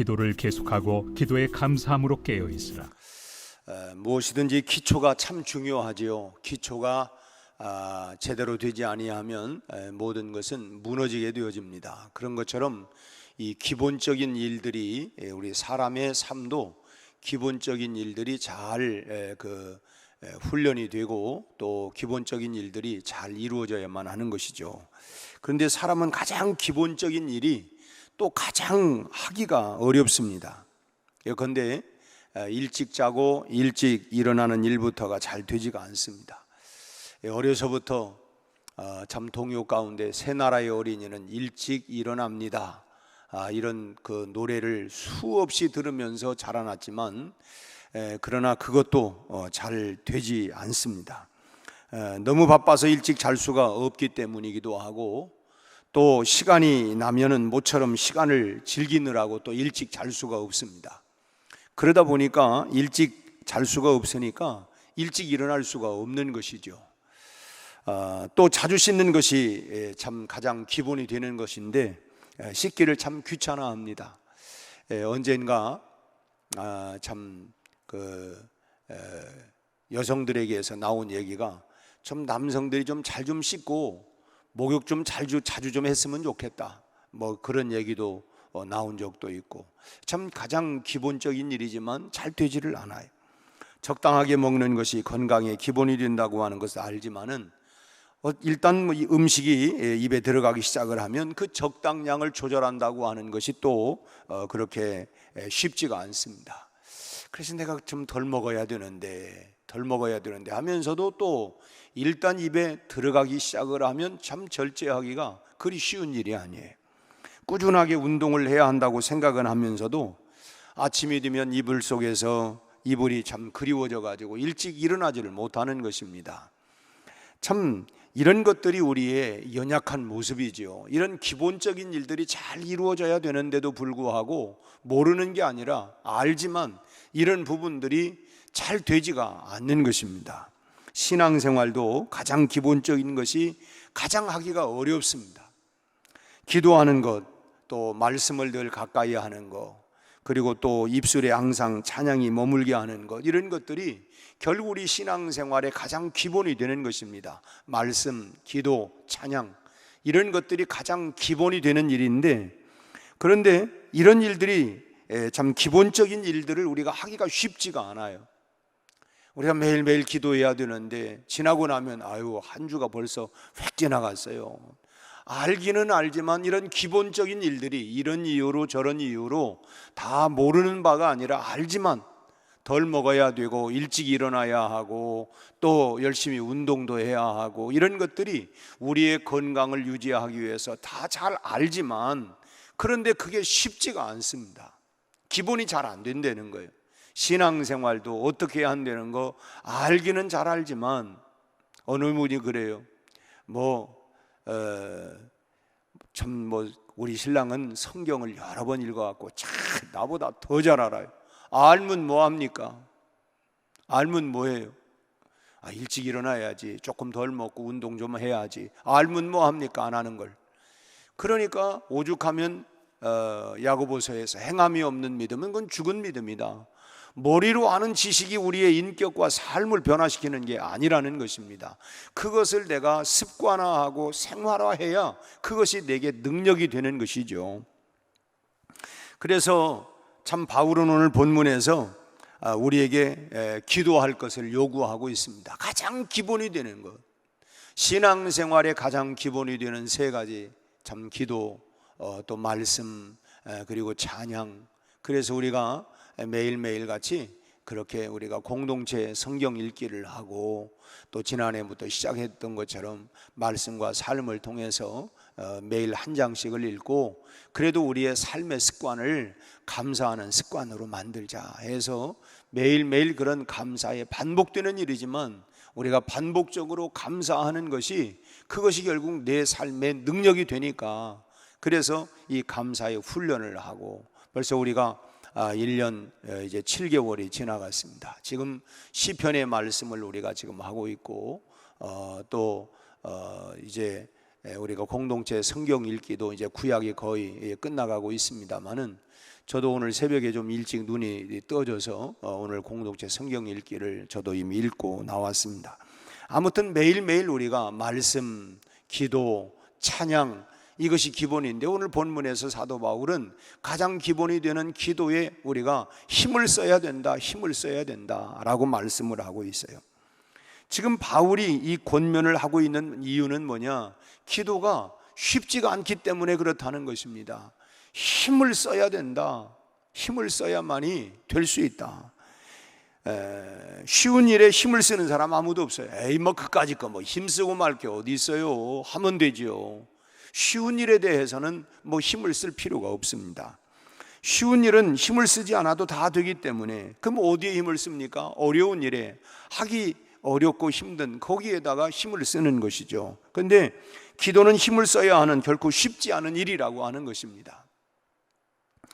기도를 계속하고 기도에 감사함으로 깨어 있으라. 무엇이든지 기초가 참 중요하지요. 기초가 제대로 되지 아니하면 모든 것은 무너지게 되어집니다. 그런 것처럼 이 기본적인 일들이 우리 사람의 삶도 기본적인 일들이 잘 훈련이 되고 또 기본적인 일들이 잘 이루어져야만 하는 것이죠. 그런데 사람은 가장 기본적인 일이 또 가장 하기가 어렵습니다. 예컨대 일찍 자고 일찍 일어나는 일부터가 잘 되지가 않습니다. 어려서부터 참 동요 가운데 새 나라의 어린이는 일찍 일어납니다, 이런 그 노래를 수없이 들으면서 자라났지만 그러나 그것도 잘 되지 않습니다. 너무 바빠서 일찍 잘 수가 없기 때문이기도 하고 또 시간이 나면은 모처럼 시간을 즐기느라고 또 일찍 잘 수가 없습니다. 그러다 보니까 일찍 잘 수가 없으니까 일찍 일어날 수가 없는 것이죠. 또 자주 씻는 것이 참 가장 기본이 되는 것인데 씻기를 참 귀찮아합니다. 언젠가 여성들에게서 나온 얘기가 좀 남성들이 좀 잘 좀 씻고 목욕 좀 자주 좀 했으면 좋겠다, 뭐 그런 얘기도 나온 적도 있고, 참 가장 기본적인 일이지만 잘 되지를 않아요. 적당하게 먹는 것이 건강의 기본이 된다고 하는 것을 알지만은 일단 이 음식이 입에 들어가기 시작을 하면 그 적당량을 조절한다고 하는 것이 또 그렇게 쉽지가 않습니다. 그래서 내가 좀 덜 먹어야 되는데 하면서도 또 일단 입에 들어가기 시작을 하면 참 절제하기가 그리 쉬운 일이 아니에요. 꾸준하게 운동을 해야 한다고 생각은 하면서도 아침이 되면 이불 속에서 이불이 참 그리워져 가지고 일찍 일어나지를 못하는 것입니다. 참 이런 것들이 우리의 연약한 모습이죠. 이런 기본적인 일들이 잘 이루어져야 되는데도 불구하고 모르는 게 아니라 알지만 이런 부분들이 잘 되지가 않는 것입니다. 신앙생활도 가장 기본적인 것이 가장 하기가 어렵습니다. 기도하는 것, 또 말씀을 늘 가까이 하는 것, 그리고 또 입술에 항상 찬양이 머물게 하는 것, 이런 것들이 결국 우리 신앙생활의 가장 기본이 되는 것입니다. 말씀, 기도, 찬양, 이런 것들이 가장 기본이 되는 일인데, 그런데 이런 일들이 참 기본적인 일들을 우리가 하기가 쉽지가 않아요. 우리가 매일매일 기도해야 되는데 지나고 나면 한 주가 벌써 휙 지나갔어요. 알기는 알지만 이런 기본적인 일들이 이런 이유로 저런 이유로 다 모르는 바가 아니라 알지만 덜 먹어야 되고 일찍 일어나야 하고 또 열심히 운동도 해야 하고, 이런 것들이 우리의 건강을 유지하기 위해서 다 잘 알지만 그런데 그게 쉽지가 않습니다. 기본이 잘 안 된다는 거예요. 신앙생활도 어떻게 해야 한다는 거 알기는 잘 알지만 어느 분이 그래요. 우리 신랑은 성경을 여러 번 읽어갖고 참 나보다 더 잘 알아요. 알면 뭐합니까? 알면 뭐해요? 일찍 일어나야지, 조금 덜 먹고 운동 좀 해야지. 알면 뭐합니까? 안 하는 걸. 그러니까 오죽하면 야고보서에서 행함이 없는 믿음은 그건 죽은 믿음이다. 머리로 아는 지식이 우리의 인격과 삶을 변화시키는 게 아니라는 것입니다. 그것을 내가 습관화하고 생활화해야 그것이 내게 능력이 되는 것이죠. 그래서 참 바울은 오늘 본문에서 우리에게 기도할 것을 요구하고 있습니다. 가장 기본이 되는 것, 신앙생활의 가장 기본이 되는 세 가지, 참 기도, 또 말씀, 그리고 찬양. 그래서 우리가 매일매일 같이 그렇게 우리가 공동체 성경 읽기를 하고 또 지난해부터 시작했던 것처럼 말씀과 삶을 통해서 매일 한 장씩을 읽고, 그래도 우리의 삶의 습관을 감사하는 습관으로 만들자 해서 매일매일 그런 감사에 반복되는 일이지만 우리가 반복적으로 감사하는 것이 그것이 결국 내 삶의 능력이 되니까, 그래서 이 감사의 훈련을 하고 벌써 우리가 1년 이제 7개월이 지나갔습니다. 지금 시편의 말씀을 우리가 지금 하고 있고 또 이제 우리가 공동체 성경 읽기도 이제 구약이 거의 끝나가고 있습니다만은 저도 오늘 새벽에 좀 일찍 눈이 떠져서 오늘 공동체 성경 읽기를 저도 이미 읽고 나왔습니다. 아무튼 매일매일 우리가 말씀, 기도, 찬양 이것이 기본인데 오늘 본문에서 사도 바울은 가장 기본이 되는 기도에 우리가 힘을 써야 된다, 힘을 써야 된다라고 말씀을 하고 있어요. 지금 바울이 이 권면을 하고 있는 이유는 뭐냐? 기도가 쉽지가 않기 때문에 그렇다는 것입니다. 힘을 써야 된다. 힘을 써야만이 될 수 있다. 쉬운 일에 힘을 쓰는 사람 아무도 없어요. 에이 뭐 그까짓 거 뭐 힘쓰고 말 게 어디 있어요? 하면 되지요. 쉬운 일에 대해서는 뭐 힘을 쓸 필요가 없습니다. 쉬운 일은 힘을 쓰지 않아도 다 되기 때문에 그럼 어디에 힘을 씁니까? 어려운 일에 하기 어렵고 힘든 거기에다가 힘을 쓰는 것이죠. 그런데 기도는 힘을 써야 하는 결코 쉽지 않은 일이라고 하는 것입니다.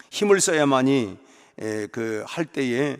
힘을 써야만이 할 때에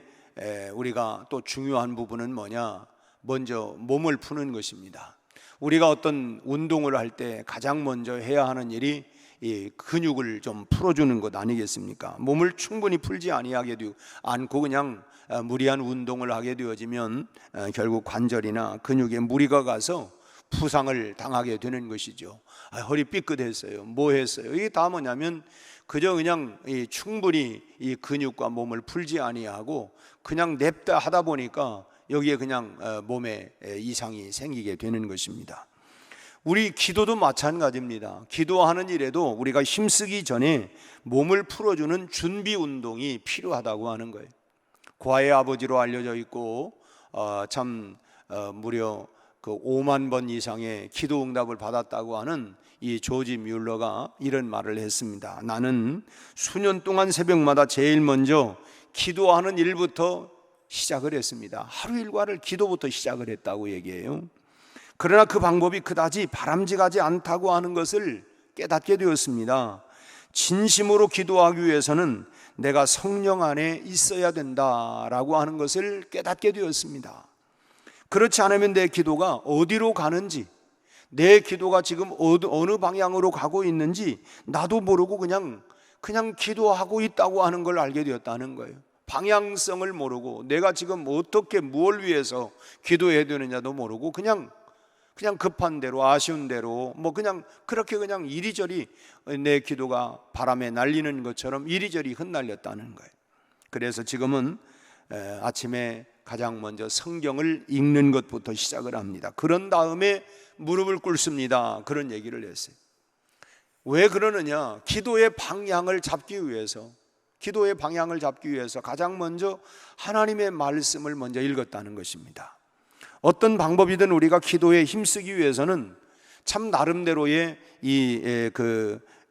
우리가 또 중요한 부분은 뭐냐? 먼저 몸을 푸는 것입니다. 우리가 어떤 운동을 할 때 가장 먼저 해야 하는 일이 이 근육을 좀 풀어주는 것 아니겠습니까? 몸을 충분히 풀지 아니하게 되고 않고 그냥 무리한 운동을 하게 되어지면 결국 관절이나 근육에 무리가 가서 부상을 당하게 되는 것이죠. 허리 삐끗했어요. 뭐 했어요? 이게 다 뭐냐면 그저 그냥 충분히 이 근육과 몸을 풀지 아니하고 그냥 냅다 하다 보니까 여기에 그냥 몸에 이상이 생기게 되는 것입니다. 우리 기도도 마찬가지입니다. 기도하는 일에도 우리가 힘쓰기 전에 몸을 풀어주는 준비 운동이 필요하다고 하는 거예요. 과의 아버지로 알려져 있고 무려 그 5만 번 이상의 기도 응답을 받았다고 하는 이 조지 뮬러가 이런 말을 했습니다. 나는 수년 동안 새벽마다 제일 먼저 기도하는 일부터 시작을 했습니다. 하루 일과를 기도부터 시작을 했다고 얘기해요. 그러나 그 방법이 그다지 바람직하지 않다고 하는 것을 깨닫게 되었습니다. 진심으로 기도하기 위해서는 내가 성령 안에 있어야 된다라고 하는 것을 깨닫게 되었습니다. 그렇지 않으면 내 기도가 어디로 가는지, 내 기도가 지금 어느 방향으로 가고 있는지 나도 모르고 그냥 기도하고 있다고 하는 걸 알게 되었다는 거예요. 방향성을 모르고 내가 지금 어떻게 무엇을 위해서 기도해야 되느냐도 모르고 그냥 급한 대로 아쉬운 대로 뭐 그렇게 이리저리 내 기도가 바람에 날리는 것처럼 이리저리 흩날렸다는 거예요. 그래서 지금은 아침에 가장 먼저 성경을 읽는 것부터 시작을 합니다. 그런 다음에 무릎을 꿇습니다. 그런 얘기를 했어요. 왜 그러느냐? 기도의 방향을 잡기 위해서 가장 먼저 하나님의 말씀을 먼저 읽었다는 것입니다. 어떤 방법이든 우리가 기도에 힘쓰기 위해서는 참 나름대로의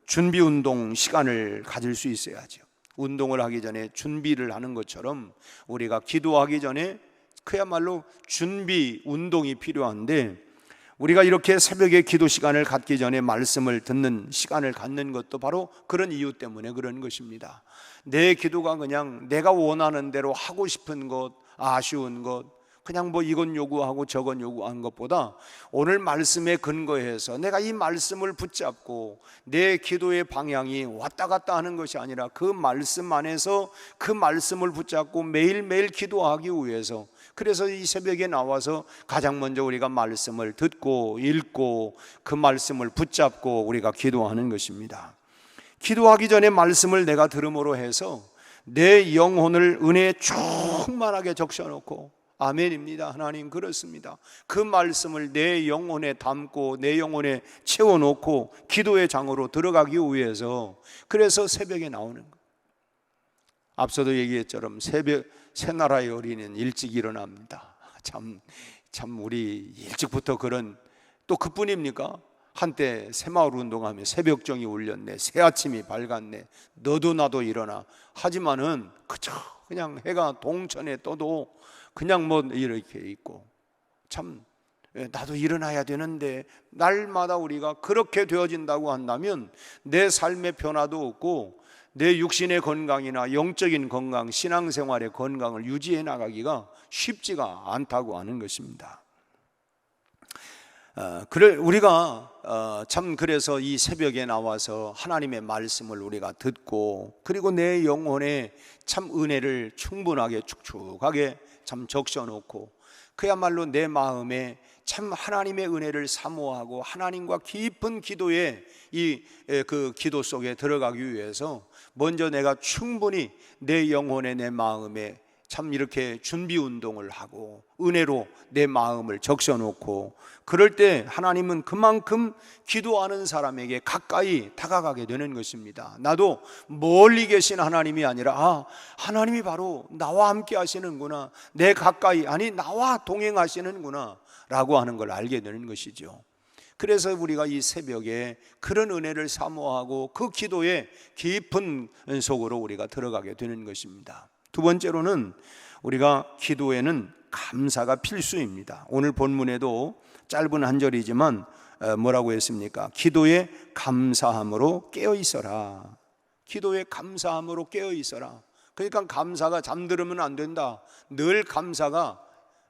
준비 운동 시간을 가질 수 있어야죠. 운동을 하기 전에 준비를 하는 것처럼 우리가 기도하기 전에 그야말로 준비 운동이 필요한데, 우리가 이렇게 새벽에 기도 시간을 갖기 전에 말씀을 듣는 시간을 갖는 것도 바로 그런 이유 때문에 그런 것입니다. 내 기도가 그냥 내가 원하는 대로 하고 싶은 것, 아쉬운 것, 그냥 뭐 이건 요구하고 저건 요구한 것보다 오늘 말씀에 근거해서 내가 이 말씀을 붙잡고 내 기도의 방향이 왔다 갔다 하는 것이 아니라 그 말씀 안에서 그 말씀을 붙잡고 매일매일 기도하기 위해서, 그래서 이 새벽에 나와서 가장 먼저 우리가 말씀을 듣고 읽고 그 말씀을 붙잡고 우리가 기도하는 것입니다. 기도하기 전에 말씀을 내가 들음으로 해서 내 영혼을 은혜에 충만하게 적셔놓고, 아멘입니다. 하나님 그렇습니다. 그 말씀을 내 영혼에 담고 내 영혼에 채워놓고 기도의 장으로 들어가기 위해서, 그래서 새벽에 나오는 것. 앞서도 얘기했처럼 새나라의 어린이는 일찍 일어납니다. 참 우리 일찍부터 또 그뿐입니까? 한때 새마을 운동하며 새벽정이 울렸네, 새아침이 밝았네, 너도 나도 일어나. 하지만은 그저 그냥 해가 동천에 떠도 그냥 뭐 이렇게 있고, 참 나도 일어나야 되는데, 날마다 우리가 그렇게 되어진다고 한다면 내 삶의 변화도 없고 내 육신의 건강이나 영적인 건강, 신앙생활의 건강을 유지해 나가기가 쉽지가 않다고 하는 것입니다. 우리가 참 그래서 이 새벽에 나와서 하나님의 말씀을 우리가 듣고, 그리고 내 영혼에 참 은혜를 충분하게 축축하게 참 적셔놓고, 그야말로 내 마음에 참 하나님의 은혜를 사모하고 하나님과 깊은 기도에 그 기도 속에 들어가기 위해서 먼저 내가 충분히 내 영혼에 내 마음에 참 이렇게 준비 운동을 하고 은혜로 내 마음을 적셔놓고, 그럴 때 하나님은 그만큼 기도하는 사람에게 가까이 다가가게 되는 것입니다. 나도 멀리 계신 하나님이 아니라 하나님이 바로 나와 함께 하시는구나, 내 가까이, 아니 나와 동행하시는구나 라고 하는 걸 알게 되는 것이죠. 그래서 우리가 이 새벽에 그런 은혜를 사모하고 그 기도의 깊은 속으로 우리가 들어가게 되는 것입니다. 두 번째로는 우리가 기도에는 감사가 필수입니다. 오늘 본문에도 짧은 한 절이지만 뭐라고 했습니까? 기도에 감사함으로 깨어 있어라. 기도에 감사함으로 깨어 있어라. 그러니까 감사가 잠들으면 안 된다. 늘 감사가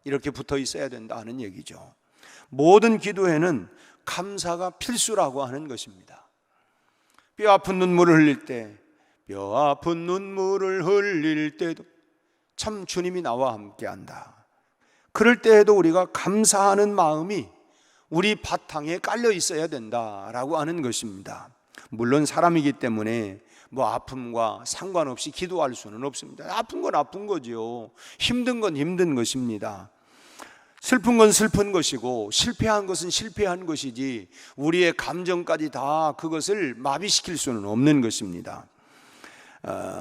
이렇게 붙어 있어야 된다 하는 얘기죠. 모든 기도에는 감사가 필수라고 하는 것입니다. 뼈 아픈 눈물을 흘릴 때, 뼈 아픈 눈물을 흘릴 때도 참 주님이 나와 함께한다. 그럴 때에도 우리가 감사하는 마음이 우리 바탕에 깔려 있어야 된다라고 하는 것입니다. 물론 사람이기 때문에 아픔과 상관없이 기도할 수는 없습니다. 아픈 건 아픈 거죠. 힘든 건 힘든 것입니다. 슬픈 건 슬픈 것이고 실패한 것은 실패한 것이지 우리의 감정까지 다 그것을 마비시킬 수는 없는 것입니다.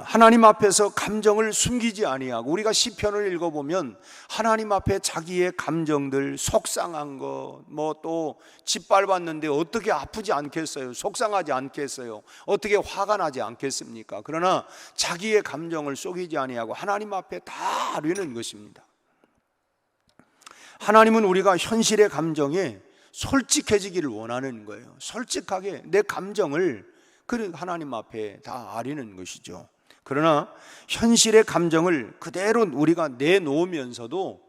하나님 앞에서 감정을 숨기지 아니하고, 우리가 시편을 읽어보면 하나님 앞에 자기의 감정들, 속상한 것, 또 짓밟았는데 어떻게 아프지 않겠어요? 속상하지 않겠어요? 어떻게 화가 나지 않겠습니까? 그러나 자기의 감정을 속이지 아니하고 하나님 앞에 다 아뢰는 것입니다. 하나님은 우리가 현실의 감정에 솔직해지기를 원하는 거예요. 솔직하게 내 감정을 하나님 앞에 다 아뢰는 것이죠. 그러나 현실의 감정을 그대로 우리가 내놓으면서도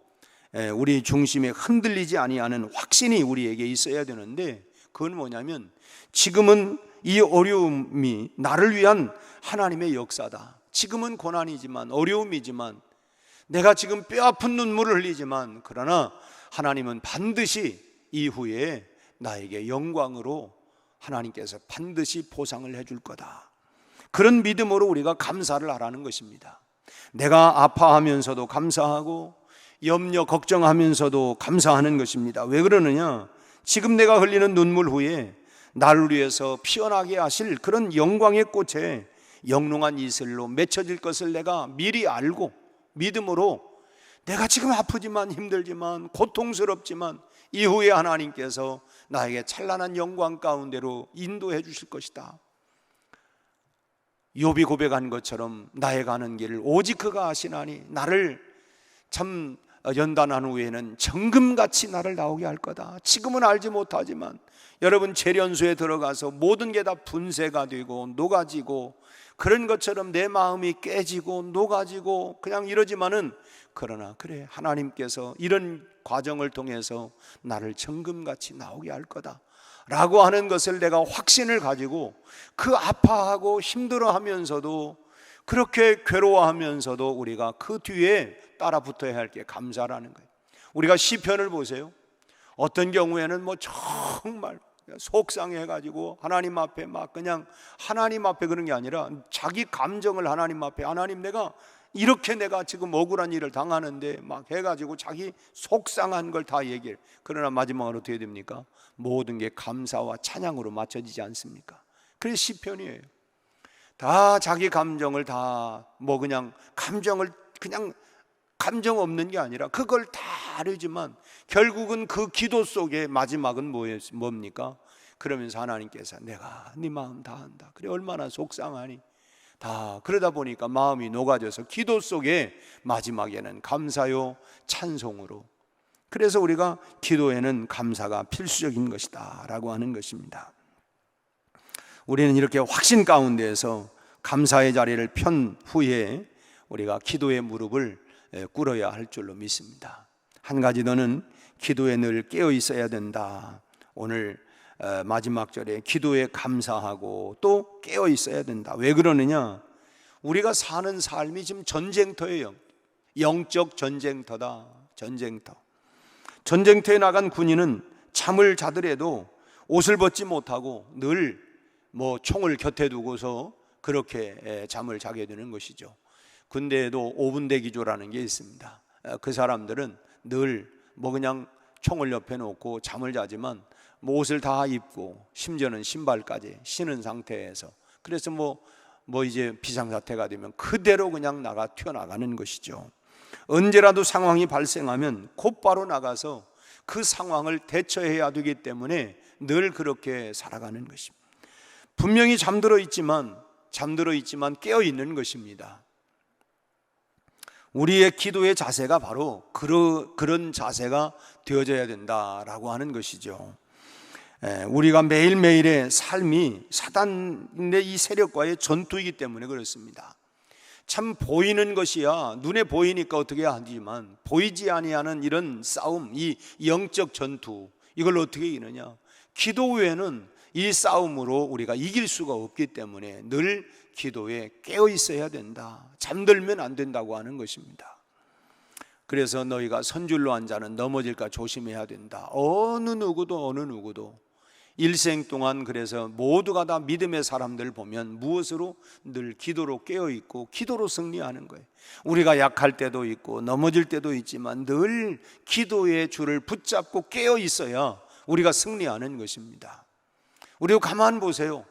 우리 중심에 흔들리지 아니하는 확신이 우리에게 있어야 되는데, 그건 뭐냐면 지금은 이 어려움이 나를 위한 하나님의 역사다. 지금은 고난이지만, 어려움이지만, 내가 지금 뼈아픈 눈물을 흘리지만, 그러나 하나님은 반드시 이후에 나에게 영광으로 하나님께서 반드시 보상을 해줄 거다. 그런 믿음으로 우리가 감사를 하라는 것입니다. 내가 아파하면서도 감사하고 염려 걱정하면서도 감사하는 것입니다. 왜 그러느냐? 지금 내가 흘리는 눈물 후에 나를 위해서 피어나게 하실 그런 영광의 꽃에 영롱한 이슬로 맺혀질 것을 내가 미리 알고 믿음으로, 내가 지금 아프지만 힘들지만 고통스럽지만 이후에 하나님께서 나에게 찬란한 영광 가운데로 인도해 주실 것이다. 욥이 고백한 것처럼 나의 가는 길을 오직 그가 아시나니 나를 참 연단한 후에는 정금같이 나를 나오게 할 거다. 지금은 알지 못하지만 여러분, 재련소에 들어가서 모든 게 다 분쇄가 되고 녹아지고 그런 것처럼 내 마음이 깨지고 녹아지고 그냥 이러지만은, 그러나 그래, 하나님께서 이런 과정을 통해서 나를 정금같이 나오게 할 거다 라고 하는 것을 내가 확신을 가지고, 그 아파하고 힘들어하면서도 그렇게 괴로워하면서도 우리가 그 뒤에 따라 붙어야 할 게 감사라는 거예요. 우리가 시편을 보세요. 어떤 경우에는 정말 속상해가지고 하나님 앞에 그냥 하나님 앞에 그런 게 아니라 자기 감정을 하나님 앞에, 하나님 내가 지금 억울한 일을 당하는데 해가지고 자기 속상한 걸 다 얘기해요. 그러나 마지막으로 어떻게 됩니까? 모든 게 감사와 찬양으로 맞춰지지 않습니까? 그래서 시편이에요. 다 자기 감정을 그냥 감정 없는 게 아니라 그걸 다 아뢰지만 결국은 그 기도 속에 마지막은 뭡니까? 그러면서 하나님께서 내가 네 마음 다 안다. 그래, 얼마나 속상하니. 다 그러다 보니까 마음이 녹아져서 기도 속에 마지막에는 감사요 찬송으로. 그래서 우리가 기도에는 감사가 필수적인 것이다 라고 하는 것입니다. 우리는 이렇게 확신 가운데에서 감사의 자리를 편 후에 우리가 기도의 무릎을 꿇어야 할 줄로 믿습니다. 한 가지 더는 기도에 늘 깨어 있어야 된다. 오늘 마지막 절에 기도에 감사하고 또 깨어 있어야 된다. 왜 그러느냐? 우리가 사는 삶이 지금 전쟁터예요. 영적 전쟁터다. 전쟁터. 전쟁터에 나간 군인은 잠을 자더라도 옷을 벗지 못하고 늘 총을 곁에 두고서 그렇게 잠을 자게 되는 것이죠. 군대에도 5분 대기조라는 게 있습니다. 그 사람들은 늘 그냥 총을 옆에 놓고 잠을 자지만 옷을 다 입고 심지어는 신발까지 신은 상태에서, 그래서 이제 비상사태가 되면 그대로 그냥 튀어나가는 것이죠. 언제라도 상황이 발생하면 곧바로 나가서 그 상황을 대처해야 되기 때문에 늘 그렇게 살아가는 것입니다. 분명히 잠들어 있지만 깨어 있는 것입니다. 우리의 기도의 자세가 바로 그런 자세가 되어져야 된다라고 하는 것이죠. 우리가 매일매일의 삶이 사단의 이 세력과의 전투이기 때문에 그렇습니다. 참 보이는 것이야 눈에 보이니까 어떻게 하지만 보이지 아니하는 이런 싸움, 이 영적 전투, 이걸 어떻게 이기느냐? 기도 외에는 이 싸움으로 우리가 이길 수가 없기 때문에 늘 기도에 깨어 있어야 된다. 잠들면 안 된다고 하는 것입니다. 그래서 너희가 선줄로 한 자는 넘어질까 조심해야 된다. 어느 누구도 일생 동안 그래서 모두가 다 믿음의 사람들 보면 무엇으로? 늘 기도로 깨어 있고 기도로 승리하는 거예요. 우리가 약할 때도 있고 넘어질 때도 있지만 늘 기도의 줄을 붙잡고 깨어 있어야 우리가 승리하는 것입니다. 우리도 가만 보세요.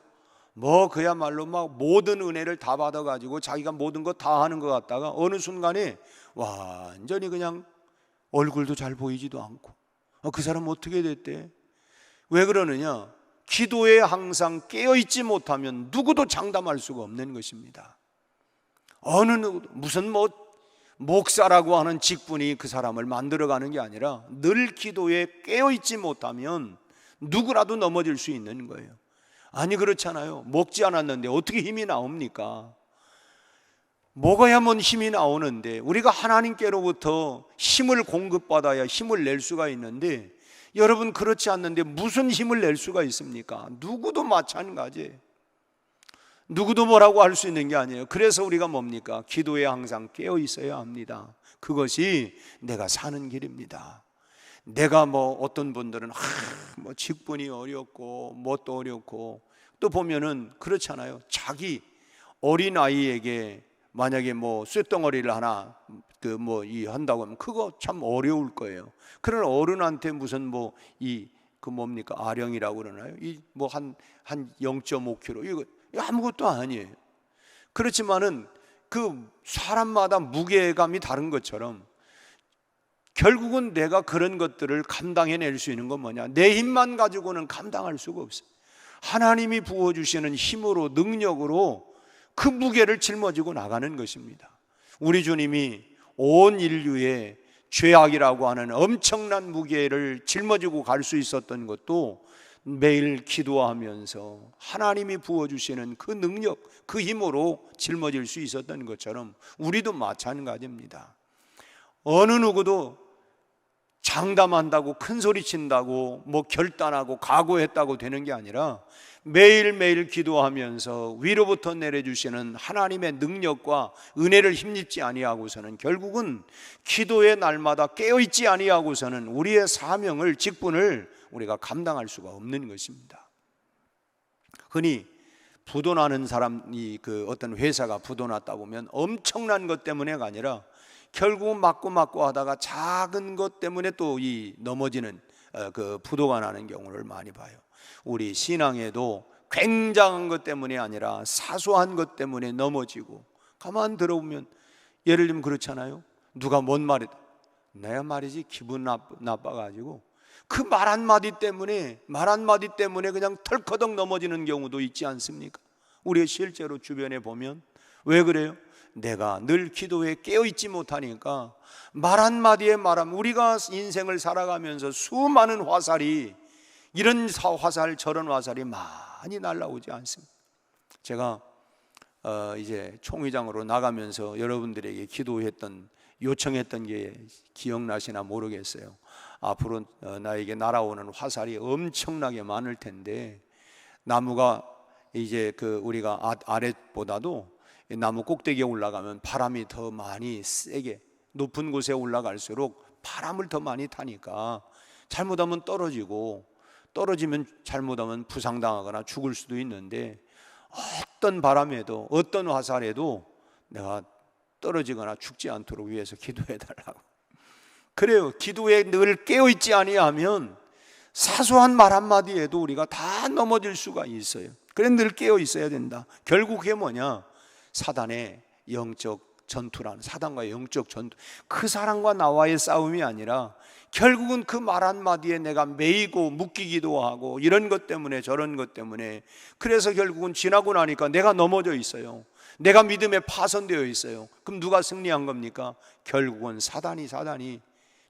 그야말로 모든 은혜를 다 받아가지고 자기가 모든 거 다 하는 것 같다가 어느 순간에 완전히 그냥 얼굴도 잘 보이지도 않고 그 사람 어떻게 됐대? 왜 그러느냐? 기도에 항상 깨어있지 못하면 누구도 장담할 수가 없는 것입니다. 어느 누구도 무슨 목사라고 하는 직분이 그 사람을 만들어가는 게 아니라 늘 기도에 깨어있지 못하면 누구라도 넘어질 수 있는 거예요. 아니 그렇잖아요. 먹지 않았는데 어떻게 힘이 나옵니까? 먹어야만 힘이 나오는데 우리가 하나님께로부터 힘을 공급받아야 힘을 낼 수가 있는데 여러분 그렇지 않는데 무슨 힘을 낼 수가 있습니까? 누구도 마찬가지예요. 누구도 뭐라고 할 수 있는 게 아니에요. 그래서 우리가 뭡니까? 기도에 항상 깨어 있어야 합니다. 그것이 내가 사는 길입니다. 내가 어떤 분들은 직분이 어렵고 뭣도 어렵고 또 보면은 그렇잖아요. 자기 어린아이에게 만약에 쇳덩어리를 하나 한다고 하면 그거 참 어려울 거예요. 그러나 어른한테 무슨 아령이라고 그러나요? 한 0.5kg 이거 아무것도 아니에요. 그렇지만은 그 사람마다 무게감이 다른 것처럼 결국은 내가 그런 것들을 감당해낼 수 있는 건 뭐냐? 내 힘만 가지고는 감당할 수가 없어요. 하나님이 부어주시는 힘으로, 능력으로 그 무게를 짊어지고 나가는 것입니다. 우리 주님이 온 인류의 죄악이라고 하는 엄청난 무게를 짊어지고 갈 수 있었던 것도 매일 기도하면서 하나님이 부어주시는 그 능력, 그 힘으로 짊어질 수 있었던 것처럼 우리도 마찬가지입니다. 어느 누구도 장담한다고 큰소리 친다고 결단하고 각오했다고 되는 게 아니라 매일매일 기도하면서 위로부터 내려주시는 하나님의 능력과 은혜를 힘입지 아니하고서는 결국은 기도의 날마다 깨어있지 아니하고서는 우리의 사명을, 직분을 우리가 감당할 수가 없는 것입니다. 흔히 부도나는 사람이 어떤 회사가 부도났다고 보면 엄청난 것 때문에가 아니라 결국은 맞고 하다가 작은 것 때문에 또 넘어지는 부도가 나는 경우를 많이 봐요. 우리 신앙에도 굉장한 것 때문이 아니라 사소한 것 때문에 넘어지고, 가만 들어보면 예를 들면 그렇잖아요. 누가 뭔 말이다, 내가 말이지 기분 나빠가지고 그 말 한마디 때문에 그냥 털커덕 넘어지는 경우도 있지 않습니까? 우리가 실제로 주변에 보면. 왜 그래요? 내가 늘 기도에 깨어있지 못하니까 말 한마디에 우리가 인생을 살아가면서 수많은 화살이, 이런 화살 저런 화살이 많이 날아오지 않습니다. 제가 이제 총회장으로 나가면서 여러분들에게 요청했던 게 기억나시나 모르겠어요. 앞으로 나에게 날아오는 화살이 엄청나게 많을 텐데, 나무가 이제 우리가 아랫보다도 나무 꼭대기에 올라가면 바람이 더 많이 세게, 높은 곳에 올라갈수록 바람을 더 많이 타니까 잘못하면 떨어지면 잘못하면 부상당하거나 죽을 수도 있는데, 어떤 바람에도 어떤 화살에도 내가 떨어지거나 죽지 않도록 위해서 기도해 달라고. 그래요. 기도에 늘 깨어있지 아니하면 사소한 말 한마디에도 우리가 다 넘어질 수가 있어요. 그래 늘 깨어 있어야 된다. 결국 그게 뭐냐? 사단의 영적 전투라는, 사단과의 영적 전투, 그 사람과 나와의 싸움이 아니라 결국은 그 말 한마디에 내가 매이고 묶이기도 하고, 이런 것 때문에 저런 것 때문에, 그래서 결국은 지나고 나니까 내가 넘어져 있어요. 내가 믿음에 파손되어 있어요. 그럼 누가 승리한 겁니까? 결국은 사단이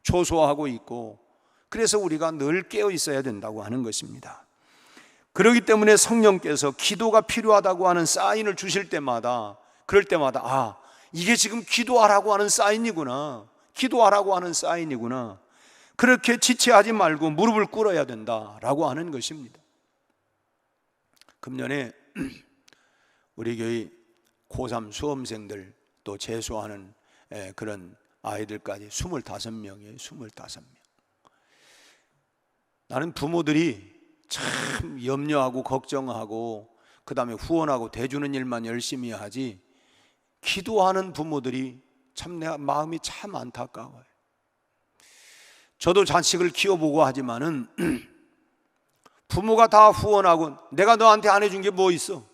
조소하고 있고, 그래서 우리가 늘 깨어 있어야 된다고 하는 것입니다. 그렇기 때문에 성령께서 기도가 필요하다고 하는 사인을 주실 때마다, 그럴 때마다 이게 지금 기도하라고 하는 사인이구나, 기도하라고 하는 사인이구나, 그렇게 지체하지 말고 무릎을 꿇어야 된다라고 하는 것입니다. 금년에 우리 교회 고3 수험생들, 또 재수하는 그런 아이들까지 25명이에요. 25명. 나는 부모들이 참 염려하고 걱정하고 그 다음에 후원하고 대주는 일만 열심히 하지, 기도하는 부모들이 참 내가 마음이 참 안타까워요. 저도 자식을 키워보고 하지만은 부모가 다 후원하고, 내가 너한테 안 해준 게 뭐 있어?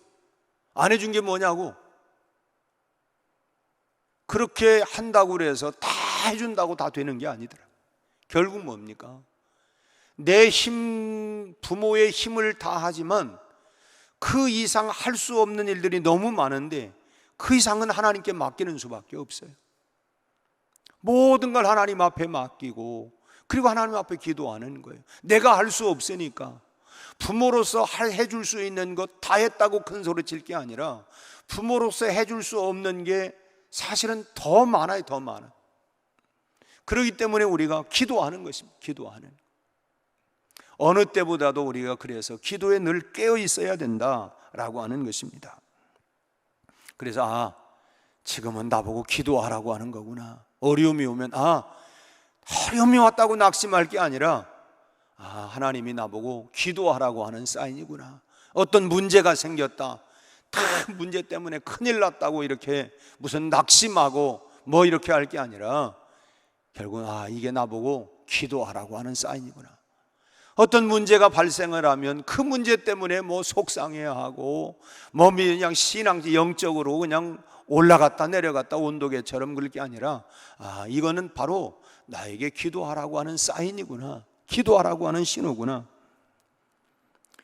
안 해준 게 뭐냐고. 그렇게 한다고 그래서 다 해준다고 다 되는 게 아니더라. 결국 뭡니까? 내 힘, 부모의 힘을 다하지만 그 이상 할 수 없는 일들이 너무 많은데, 그 이상은 하나님께 맡기는 수밖에 없어요. 모든 걸 하나님 앞에 맡기고, 그리고 하나님 앞에 기도하는 거예요. 내가 할 수 없으니까. 부모로서 해줄 수 있는 것 다 했다고 큰 소리 칠 게 아니라, 부모로서 해줄 수 없는 게 사실은 더 많아요. 더 많아. 그렇기 때문에 우리가 기도하는 것입니다. 기도하는, 어느 때보다도 우리가 그래서 기도에 늘 깨어 있어야 된다라고 하는 것입니다. 그래서 지금은 나보고 기도하라고 하는 거구나. 어려움이 오면 어려움이 왔다고 낙심할 게 아니라, 하나님이 나보고 기도하라고 하는 사인이구나. 어떤 문제가 생겼다, 큰 문제 때문에 큰일 났다고 이렇게 무슨 낙심하고 뭐 이렇게 할 게 아니라, 결국은 이게 나보고 기도하라고 하는 사인이구나. 어떤 문제가 발생을 하면 그 문제 때문에 뭐 속상해하고 뭐 그냥 영적으로 그냥 올라갔다 내려갔다 온도계처럼 그럴 게 아니라, 이거는 바로 나에게 기도하라고 하는 사인이구나, 기도하라고 하는 신호구나.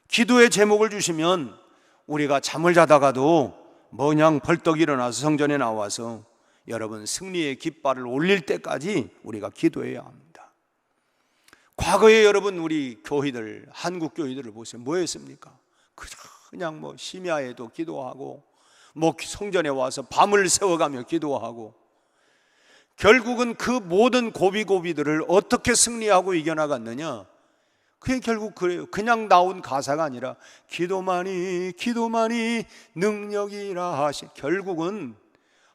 기도의 제목을 주시면 우리가 잠을 자다가도 뭐 그냥 벌떡 일어나서 성전에 나와서 여러분 승리의 깃발을 올릴 때까지 우리가 기도해야 합니다. 과거에 여러분 우리 교회들, 한국 교회들을 보세요. 뭐 했습니까? 그냥 뭐 심야에도 기도하고, 뭐 성전에 와서 밤을 새워가며 기도하고, 결국은 그 모든 고비들을 어떻게 승리하고 이겨나갔느냐? 그게 결국 그래요. 그냥 나온 가사가 아니라 기도만이 능력이라 하시. 결국은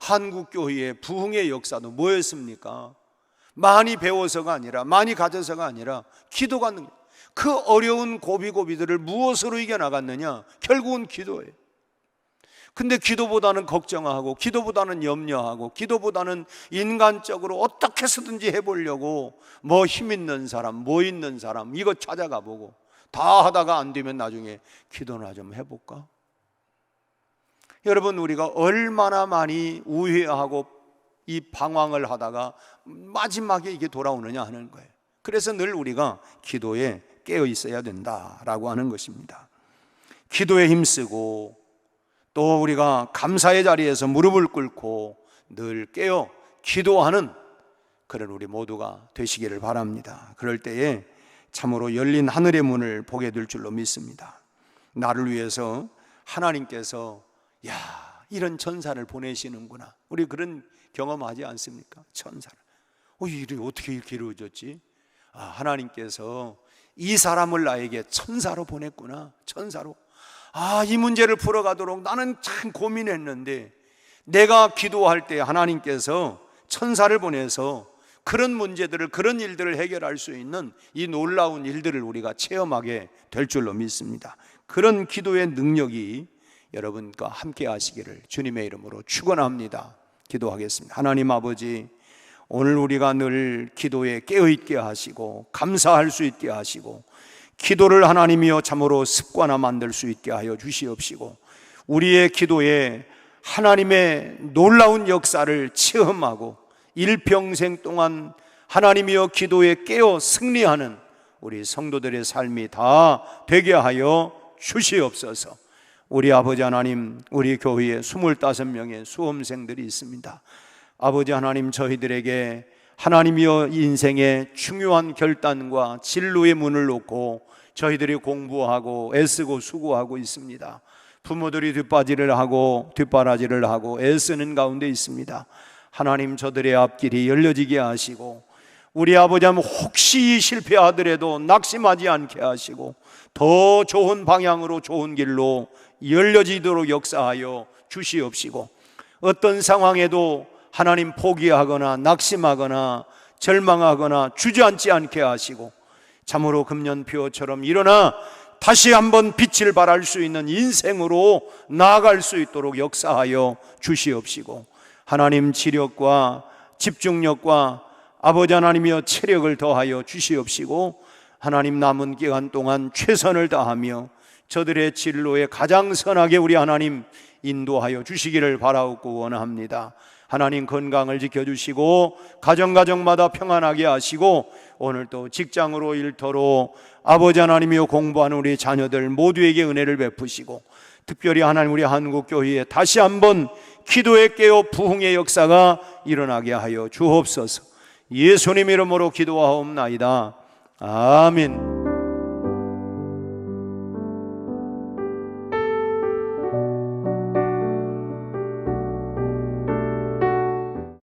한국 교회의 부흥의 역사도 뭐였습니까? 많이 배워서가 아니라, 많이 가져서가 아니라 기도가 능력. 그 어려운 고비들을 무엇으로 이겨나갔느냐? 결국은 기도예요. 근데 기도보다는 걱정하고, 기도보다는 염려하고, 기도보다는 인간적으로 어떻게 해서든지 해보려고 뭐 힘 있는 사람, 뭐 있는 사람 이거 찾아가 보고, 다 하다가 안 되면 나중에 기도나 좀 해볼까? 여러분, 우리가 얼마나 많이 우회하고 이 방황을 하다가 마지막에 이게 돌아오느냐 하는 거예요. 그래서 늘 우리가 기도에 깨어 있어야 된다라고 하는 것입니다. 기도에 힘쓰고, 또 우리가 감사의 자리에서 무릎을 꿇고 늘 깨어 기도하는 그런 우리 모두가 되시기를 바랍니다. 그럴 때에 참으로 열린 하늘의 문을 보게 될 줄로 믿습니다. 나를 위해서 하나님께서 이런 천사를 보내시는구나. 우리 그런 경험하지 않습니까? 천사를. 일이 어떻게 이렇게 이루어졌지? 하나님께서 이 사람을 나에게 천사로 보냈구나. 천사로. 이 문제를 풀어가도록 나는 참 고민했는데 내가 기도할 때 하나님께서 천사를 보내서 그런 문제들을, 그런 일들을 해결할 수 있는 이 놀라운 일들을 우리가 체험하게 될 줄로 믿습니다. 그런 기도의 능력이 여러분과 함께 하시기를 주님의 이름으로 축원합니다. 기도하겠습니다. 하나님 아버지, 오늘 우리가 늘 기도에 깨어있게 하시고 감사할 수 있게 하시고 기도를 하나님이여 참으로 습관화 만들 수 있게 하여 주시옵시고 우리의 기도에 하나님의 놀라운 역사를 체험하고 일평생 동안 하나님이여 기도에 깨어 승리하는 우리 성도들의 삶이 다 되게 하여 주시옵소서. 우리 아버지 하나님, 우리 교회에 25명의 수험생들이 있습니다. 아버지 하나님, 저희들에게 하나님이여 인생의 중요한 결단과 진로의 문을 놓고 저희들이 공부하고 애쓰고 수고하고 있습니다. 부모들이 뒷바라지를 하고 애쓰는 가운데 있습니다. 하나님, 저들의 앞길이 열려지게 하시고 우리 아버지 하나님, 혹시 실패하더라도 낙심하지 않게 하시고 더 좋은 방향으로 좋은 길로 열려지도록 역사하여 주시옵시고 어떤 상황에도 하나님 포기하거나 낙심하거나 절망하거나 주저앉지 않게 하시고 참으로 금년표처럼 일어나 다시 한번 빛을 발할 수 있는 인생으로 나아갈 수 있도록 역사하여 주시옵시고 하나님, 지력과 집중력과 아버지 하나님이여 체력을 더하여 주시옵시고 하나님, 남은 기간 동안 최선을 다하며 저들의 진로에 가장 선하게 우리 하나님 인도하여 주시기를 바라옵고 원합니다. 하나님, 건강을 지켜주시고 가정마다 평안하게 하시고 오늘 또 직장으로 일터로 아버지 하나님이여 공부하는 우리 자녀들 모두에게 은혜를 베푸시고 특별히 하나님, 우리 한국교회에 다시 한번 기도에 깨어 부흥의 역사가 일어나게 하여 주옵소서. 예수님 이름으로 기도하옵나이다. 아멘.